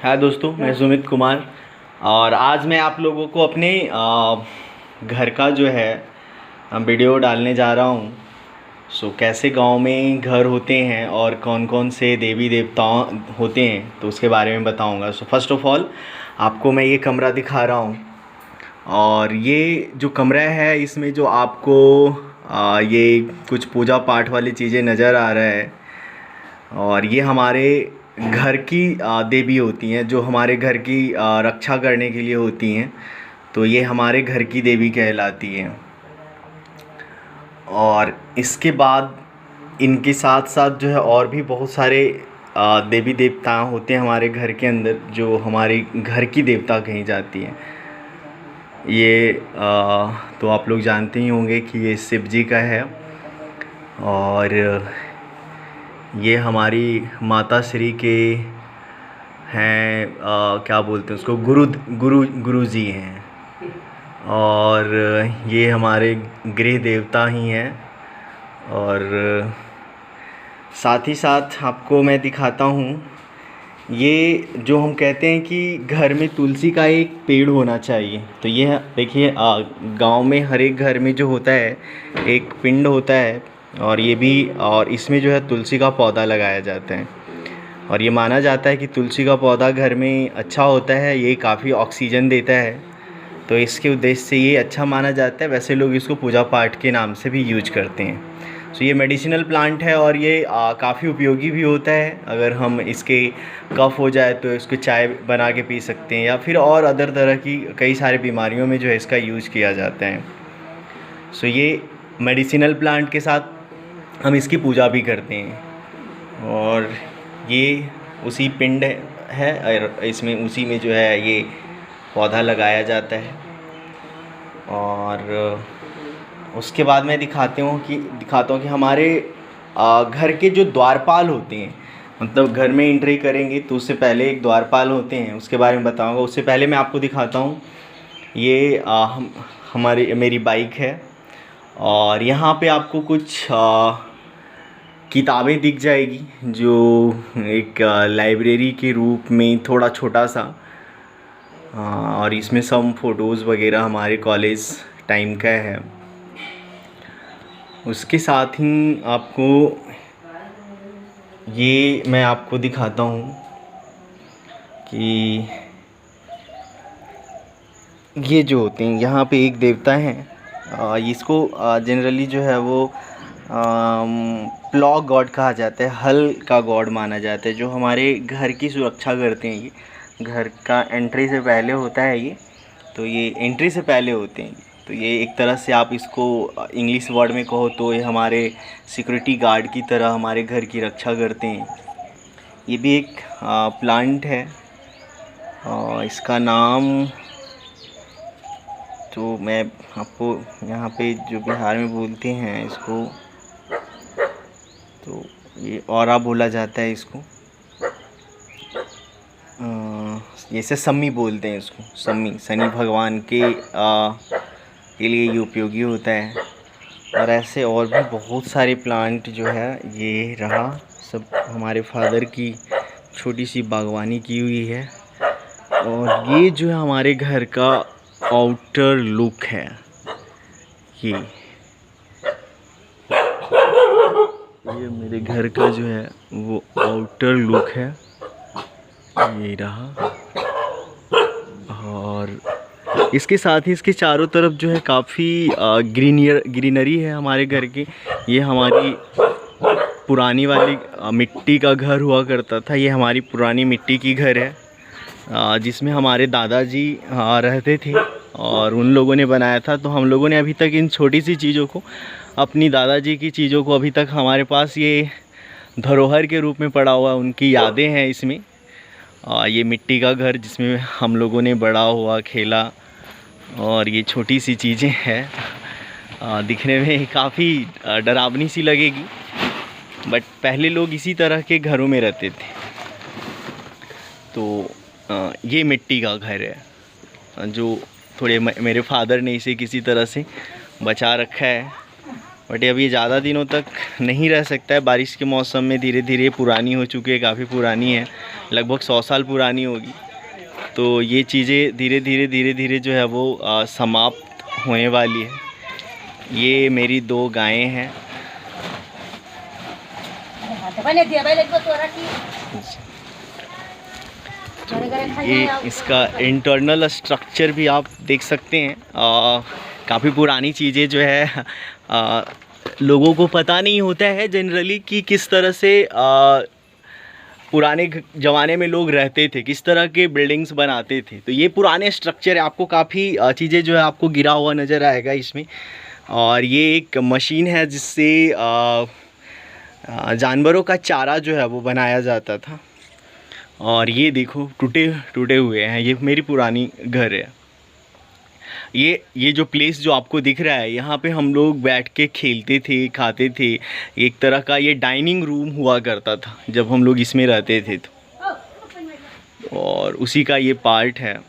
हाय दोस्तों, मैं सुमित कुमार। और आज मैं आप लोगों को अपने घर का जो है वीडियो डालने जा रहा हूँ। कैसे गांव में घर होते हैं और कौन कौन से देवी देवता होते हैं तो उसके बारे में बताऊँगा। फर्स्ट ऑफ ऑल आपको मैं ये कमरा दिखा रहा हूँ। और ये जो कमरा है इसमें जो आपको ये कुछ पूजा पाठ वाली चीज़ें नज़र आ रहा है। और ये हमारे घर की देवी होती हैं, जो हमारे घर की रक्षा करने के लिए होती हैं। तो ये हमारे घर की देवी कहलाती हैं। और इसके बाद इनके साथ साथ जो है और भी बहुत सारे देवी देवता होते हैं हमारे घर के अंदर, जो हमारे घर की देवता कही जाती हैं। ये तो आप लोग जानते ही होंगे कि ये शिव जी का है। और ये हमारी माता श्री के हैं, क्या बोलते हैं उसको, गुरु गुरु गुरु जी हैं। और ये हमारे गृह देवता ही हैं। और साथ ही साथ आपको मैं दिखाता हूँ, ये जो हम कहते हैं कि घर में तुलसी का एक पेड़ होना चाहिए। तो ये देखिए, गांव में हर एक घर में जो होता है एक पिंड होता है। और ये भी, और इसमें जो है तुलसी का पौधा लगाया जाता है। और ये माना जाता है कि तुलसी का पौधा घर में अच्छा होता है, ये काफ़ी ऑक्सीजन देता है। तो इसके उद्देश्य से ये अच्छा माना जाता है। वैसे लोग इसको पूजा पाठ के नाम से भी यूज करते हैं। ये मेडिसिनल प्लांट है और ये काफ़ी उपयोगी भी होता है। अगर हम इसके कफ हो जाए तो इसको चाय बना के पी सकते हैं, या फिर और अदर तरह की कई सारी बीमारियों में जो है इसका यूज किया जाता है। ये मेडिसिनल प्लांट के साथ हम इसकी पूजा भी करते हैं। और ये उसी पिंड है, और इसमें उसी में जो है ये पौधा लगाया जाता है। और उसके बाद मैं दिखाता हूँ कि हमारे घर के जो द्वारपाल होते हैं, मतलब घर में एंट्री करेंगे तो उससे पहले एक द्वारपाल होते हैं, उसके बारे में बताऊँगा। उससे पहले मैं आपको दिखाता हूँ, ये मेरी बाइक है। और यहाँ पे आपको कुछ किताबें दिख जाएगी, जो एक लाइब्रेरी के रूप में थोड़ा छोटा सा। और इसमें सब फ़ोटोज़ वगैरह हमारे कॉलेज टाइम का है। उसके साथ ही आपको ये मैं आपको दिखाता हूँ कि ये जो होते हैं यहाँ पे एक देवता हैं। इसको जनरली जो है वो प्लॉ गॉड कहा जाता है, हल का गॉड माना जाता है, जो हमारे घर की सुरक्षा करते हैं। ये घर का एंट्री से पहले होता है ये, तो ये एंट्री से पहले होते हैं। तो ये एक तरह से आप इसको इंग्लिश वर्ड में कहो तो ये हमारे सिक्योरिटी गार्ड की तरह हमारे घर की रक्षा करते हैं। ये भी एक प्लांट है, इसका नाम तो मैं आपको यहाँ पे जो बिहार में बोलते हैं इसको, तो ये औरा बोला जाता है इसको। जैसे सम्मी बोलते हैं इसको, सम्मी शनि भगवान के लिए ये उपयोगी होता है। और ऐसे और भी बहुत सारे प्लांट जो है, ये रहा सब हमारे फादर की छोटी सी बागवानी की हुई है। और ये जो है हमारे घर का आउटर लुक है। ये मेरे घर का जो है वो आउटर लुक है, ये रहा। और इसके साथ ही इसके चारों तरफ जो है काफ़ी ग्रीनरी है हमारे घर की। ये हमारी पुरानी वाली मिट्टी का घर हुआ करता था। ये हमारी पुरानी मिट्टी की घर है, जिसमें हमारे दादाजी रहते थे और उन लोगों ने बनाया था। तो हम लोगों ने अभी तक इन छोटी सी चीज़ों को, अपनी दादाजी की चीज़ों को अभी तक हमारे पास ये धरोहर के रूप में पड़ा हुआ, उनकी यादें हैं इसमें। ये मिट्टी का घर जिसमें हम लोगों ने बड़ा हुआ, खेला। और ये छोटी सी चीज़ें हैं, दिखने में काफ़ी डरावनी सी लगेगी, बट पहले लोग इसी तरह के घरों में रहते थे। तो ये मिट्टी का घर है, जो थोड़े मेरे फादर ने इसे किसी तरह से बचा रखा है। बट अब ये ज़्यादा दिनों तक नहीं रह सकता है, बारिश के मौसम में धीरे धीरे पुरानी हो चुकी है, काफ़ी पुरानी है। लगभग 100 साल पुरानी होगी। तो ये चीज़ें धीरे धीरे जो है वो समाप्त होने वाली है। ये मेरी 2 गायें हैं। ये इसका इंटरनल स्ट्रक्चर भी आप देख सकते हैं। काफ़ी पुरानी चीज़ें जो है लोगों को पता नहीं होता है जनरली कि किस तरह से पुराने ज़माने में लोग रहते थे, किस तरह के बिल्डिंग्स बनाते थे। तो ये पुराने स्ट्रक्चर है। आपको काफ़ी चीज़ें जो है आपको गिरा हुआ नज़र आएगा इसमें। और ये एक मशीन है जिससे जानवरों का चारा जो है वो बनाया जाता था। और ये देखो टूटे हुए हैं। ये मेरी पुरानी घर है। ये जो प्लेस जो आपको दिख रहा है, यहाँ पे हम लोग बैठ के खेलते थे, खाते थे। एक तरह का ये डाइनिंग रूम हुआ करता था जब हम लोग इसमें रहते थे तो। और उसी का ये पार्ट है।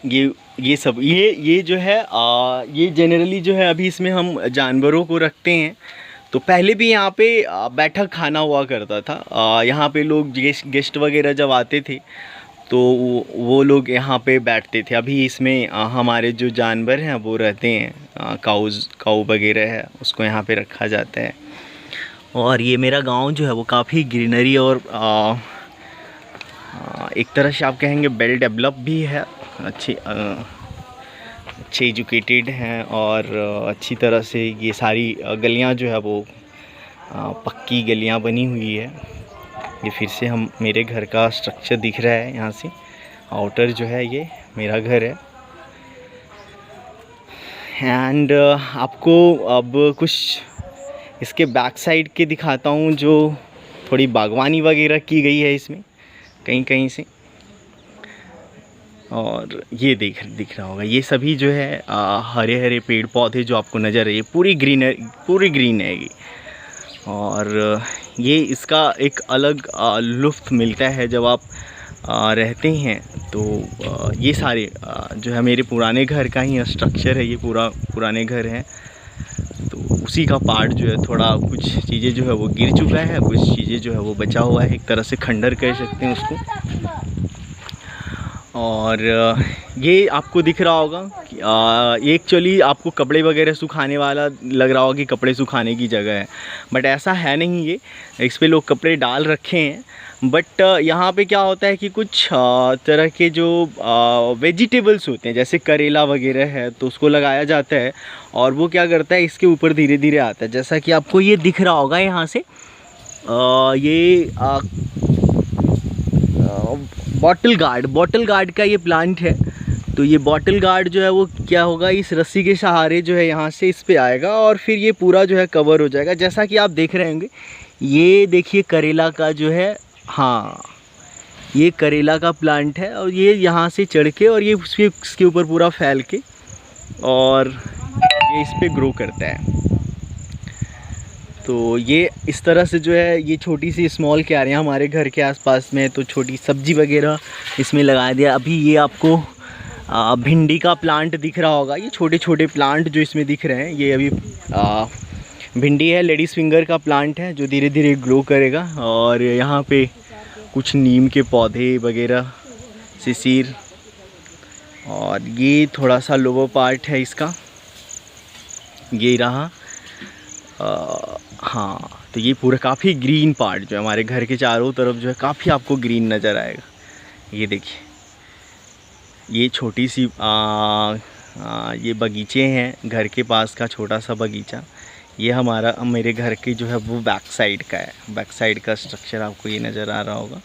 ये सब ये जो है ये जनरली जो है अभी इसमें हम जानवरों को रखते हैं। तो पहले भी यहाँ पे बैठक खाना हुआ करता था। यहाँ पे लोग गेस्ट वगैरह जब आते थे तो वो लोग यहाँ पे बैठते थे। अभी इसमें हमारे जो जानवर हैं वो रहते हैं, काऊ वगैरह है, उसको यहाँ पे रखा जाता है। और ये मेरा गांव जो है वो काफ़ी ग्रीनरी और एक तरह से आप कहेंगे वेल डेवलप भी है। अच्छे एजुकेटेड हैं और अच्छी तरह से ये सारी गलियां जो है वो पक्की गलियां बनी हुई है। ये फिर से मेरे घर का स्ट्रक्चर दिख रहा है। यहाँ से आउटर जो है ये मेरा घर है। एंड आपको अब कुछ इसके बैक साइड के दिखाता हूँ, जो थोड़ी बागवानी वगैरह की गई है इसमें कहीं कहीं से। और ये दिख रहा होगा, ये सभी जो है हरे हरे पेड़ पौधे जो आपको नज़र है, ये पूरी ग्रीन है ये। और ये इसका एक अलग लुत्फ़ मिलता है जब आप रहते हैं। तो ये सारे जो है मेरे पुराने घर का ही स्ट्रक्चर है। ये पूरा पुराने घर है। तो उसी का पार्ट जो है थोड़ा कुछ चीज़ें जो है वो गिर चुका है, कुछ चीज़ें जो है वो बचा हुआ है। एक तरह से खंडर कह सकते हैं उसको। और ये आपको दिख रहा होगा कि एक्चुअली आपको कपड़े वगैरह सुखाने वाला लग रहा होगा कि कपड़े सुखाने की जगह है, बट ऐसा है नहीं। ये इस पे लोग कपड़े डाल रखे हैं। बट यहाँ पे क्या होता है कि कुछ तरह के जो वेजिटेबल्स होते हैं, जैसे करेला वगैरह है, तो उसको लगाया जाता है। और वो क्या करता है, इसके ऊपर धीरे धीरे आता है। जैसा कि आपको ये दिख रहा होगा यहाँ से ये बॉटल गार्ड का ये प्लांट है। तो ये बॉटल गार्ड जो है वो क्या होगा, इस रस्सी के सहारे जो है यहाँ से इस पे आएगा और फिर ये पूरा जो है कवर हो जाएगा। जैसा कि आप देख रहे होंगे, ये देखिए करेला का जो है, हाँ ये करेला का प्लांट है। और ये यहाँ से चढ़ के और ये उसके ऊपर पूरा फैल के और ये इस पे ग्रो करता है। तो ये इस तरह से जो है ये छोटी सी स्मॉल क्यारियाँ हमारे घर के आसपास में, तो छोटी सब्जी वगैरह इसमें लगा दिया। अभी ये आपको भिंडी का प्लांट दिख रहा होगा। ये छोटे छोटे प्लांट जो इसमें दिख रहे हैं, ये अभी भिंडी है, लेडीज़ फिंगर का प्लांट है जो धीरे धीरे ग्रो करेगा। और यहाँ पे कुछ नीम के पौधे वगैरह, सिसिर, और ये थोड़ा सा लोअर पार्ट है इसका, ये रहा। हाँ, तो ये पूरा काफ़ी ग्रीन पार्ट जो है हमारे घर के चारों तरफ जो है काफ़ी आपको ग्रीन नज़र आएगा। ये देखिए, ये छोटी सी ये बगीचे हैं, घर के पास का छोटा सा बगीचा। ये मेरे घर की जो है वो बैक साइड का है। बैक साइड का स्ट्रक्चर आपको ये नज़र आ रहा होगा।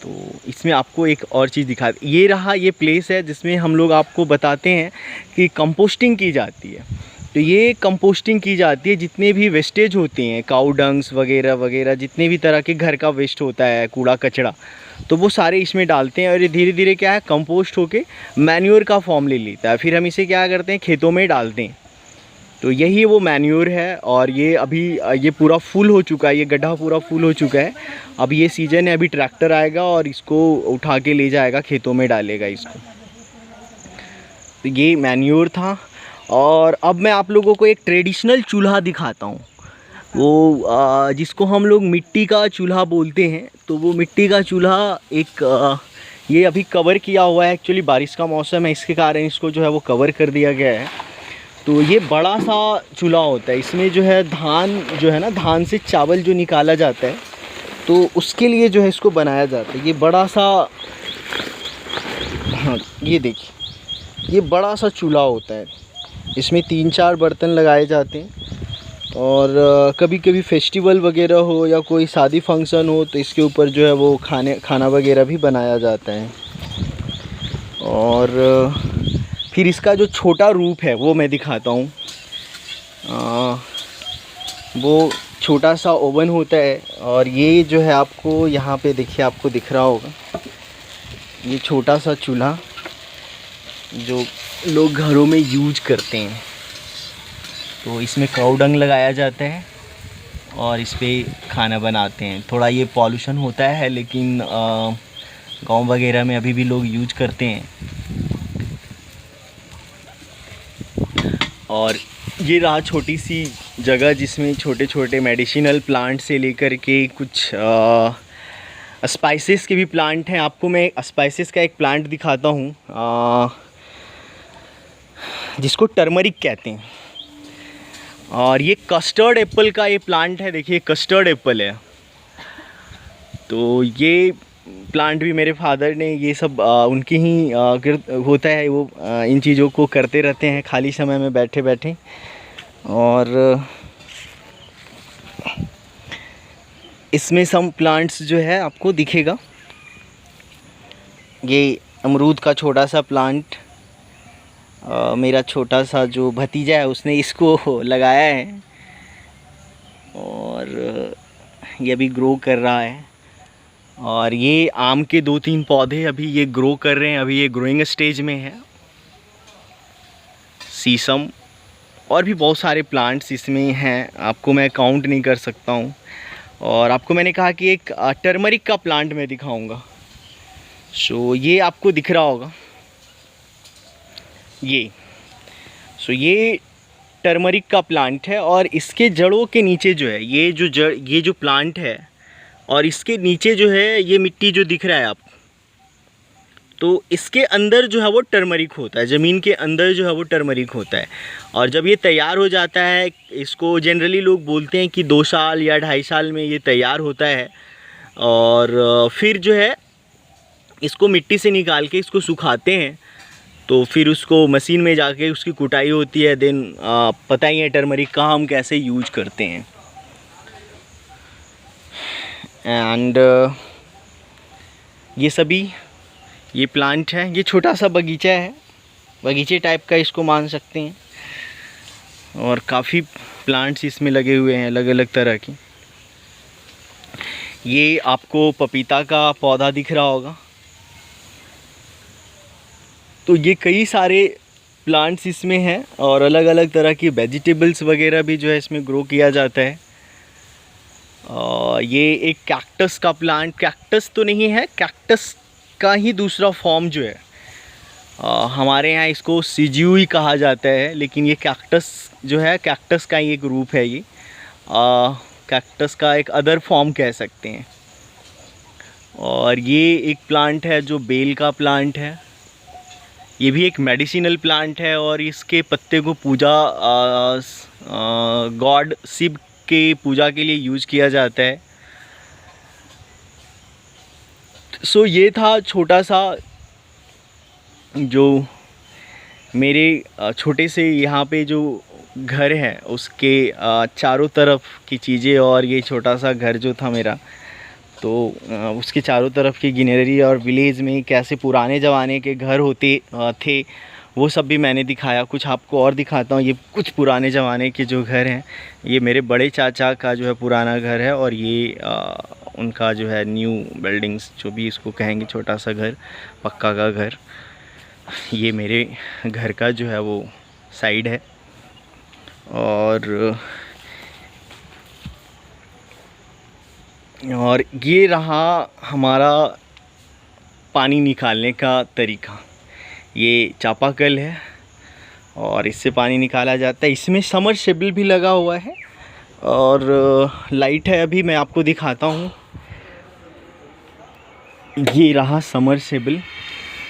तो इसमें आपको एक और चीज़ दिखा, ये रहा, ये प्लेस है जिसमें हम लोग आपको बताते हैं कि कंपोस्टिंग की जाती है। तो ये कंपोस्टिंग की जाती है, जितने भी वेस्टेज होते हैं, काऊ डंग्स वगैरह वगैरह, जितने भी तरह के घर का वेस्ट होता है, कूड़ा कचरा, तो वो सारे इसमें डालते हैं। और ये धीरे धीरे क्या है, कंपोस्ट होके मैन्योर का फॉर्म ले लेता है। फिर हम इसे क्या करते हैं, खेतों में डालते हैं। तो यही वो मैन्योर है। और ये अभी ये पूरा फुल हो चुका है, ये गड्ढा पूरा फुल हो चुका है। अब ये सीज़न है, अभी ट्रैक्टर आएगा और इसको उठा के ले जाएगा, खेतों में डालेगा इसको। तो ये मैन्योर था। और अब मैं आप लोगों को एक ट्रेडिशनल चूल्हा दिखाता हूँ, वो जिसको हम लोग मिट्टी का चूल्हा बोलते हैं। तो वो मिट्टी का चूल्हा एक ये अभी कवर किया हुआ है, एक्चुअली बारिश का मौसम है इसके कारण इसको जो है वो कवर कर दिया गया है। तो ये बड़ा सा चूल्हा होता है, इसमें जो है धान जो है ना, धान से चावल जो निकाला जाता है तो उसके लिए जो है इसको बनाया जाता है। ये बड़ा सा, हाँ ये देखिए, ये बड़ा सा चूल्हा होता है, इसमें 3-4 बर्तन लगाए जाते हैं। और कभी कभी फेस्टिवल वगैरह हो या कोई शादी फंक्शन हो तो इसके ऊपर जो है वो खाना वगैरह भी बनाया जाता है। और फिर इसका जो छोटा रूप है वो मैं दिखाता हूँ। वो छोटा सा ओवन होता है, और ये जो है आपको यहाँ पे देखिए, आपको दिख रहा होगा, ये छोटा सा चूल्हा जो लोग घरों में यूज करते हैं। तो इसमें काऊ डंग लगाया जाता है और इस पे खाना बनाते हैं। थोड़ा ये पॉल्यूशन होता है, लेकिन गांव वगैरह में अभी भी लोग यूज करते हैं। और ये रहा छोटी सी जगह जिसमें छोटे छोटे मेडिसिनल प्लांट से लेकर के कुछ स्पाइसेस के भी प्लांट हैं। आपको मैं स्पाइसेस का एक प्लांट दिखाता हूँ जिसको टर्मरिक कहते हैं। और ये कस्टर्ड एप्पल का ये प्लांट है, देखिए कस्टर्ड एप्पल है। तो ये प्लांट भी मेरे फादर ने, ये सब उनकी ही होता है, वो इन चीज़ों को करते रहते हैं खाली समय में बैठे बैठे। और इसमें सम प्लांट्स जो है आपको दिखेगा, ये अमरूद का छोटा सा प्लांट, मेरा छोटा सा जो भतीजा है उसने इसको लगाया है और ये अभी ग्रो कर रहा है। और ये आम के 2-3 पौधे अभी ये ग्रो कर रहे हैं, अभी ये ग्रोइंग स्टेज में है। शीशम और भी बहुत सारे प्लांट्स इसमें हैं, आपको मैं काउंट नहीं कर सकता हूँ। और आपको मैंने कहा कि एक टर्मरिक का प्लांट मैं दिखाऊंगा। सो ये आपको दिख रहा होगा, ये टर्मरिक का प्लांट है। और इसके जड़ों के नीचे जो है ये जो प्लांट है, और इसके नीचे जो है ये मिट्टी जो दिख रहा है आप, तो इसके अंदर जो है वो टर्मरिक होता है, ज़मीन के अंदर जो है वो टर्मरिक होता है। और जब ये तैयार हो जाता है, इसको जनरली लोग बोलते हैं कि 2 साल या 2.5 साल में ये तैयार होता है। और फिर जो है इसको मिट्टी से निकाल के इसको सुखाते हैं, तो फिर उसको मशीन में जाके उसकी कुटाई होती है। देन पता ही है टर्मरिक का हम कैसे यूज करते हैं। एंड ये सभी ये प्लांट है, ये छोटा सा बगीचा है, बगीचे टाइप का इसको मान सकते हैं। और काफ़ी प्लांट्स इसमें लगे हुए हैं अलग अलग तरह के। ये आपको पपीता का पौधा दिख रहा होगा। तो ये कई सारे प्लांट्स इसमें हैं, और अलग अलग तरह की वेजिटेबल्स वगैरह भी जो है इसमें ग्रो किया जाता है। ये एक कैक्टस का प्लांट, कैक्टस तो नहीं है, कैक्टस का ही दूसरा फॉर्म जो है, हमारे यहाँ इसको सिजुई कहा जाता है, लेकिन ये कैक्टस जो है, कैक्टस का ही एक रूप है। ये कैक्टस का एक अदर फॉर्म कह सकते हैं। और ये एक प्लांट है जो बेल का प्लांट है, ये भी एक मेडिसिनल प्लांट है। और इसके पत्ते को पूजा गॉड शिव के पूजा के लिए यूज़ किया जाता है। सो ये था छोटा सा जो मेरे छोटे से यहाँ पे जो घर है उसके चारों तरफ की चीज़ें। और ये छोटा सा घर जो था मेरा, तो उसके चारों तरफ की ग्रीनरी और विलेज में कैसे पुराने ज़माने के घर होते थे वो सब भी मैंने दिखाया। कुछ आपको और दिखाता हूँ। ये कुछ पुराने ज़माने के जो घर हैं, ये मेरे बड़े चाचा का जो है पुराना घर है, और ये उनका जो है न्यू बिल्डिंग्स जो भी इसको कहेंगे, छोटा सा घर, पक्का का घर। ये मेरे घर का जो है वो साइड है। और ये रहा हमारा पानी निकालने का तरीका। ये चापाकल है, और इससे पानी निकाला जाता है। इसमें समरसेबल भी लगा हुआ है और लाइट है। अभी मैं आपको दिखाता हूँ, ये रहा समरसेबल।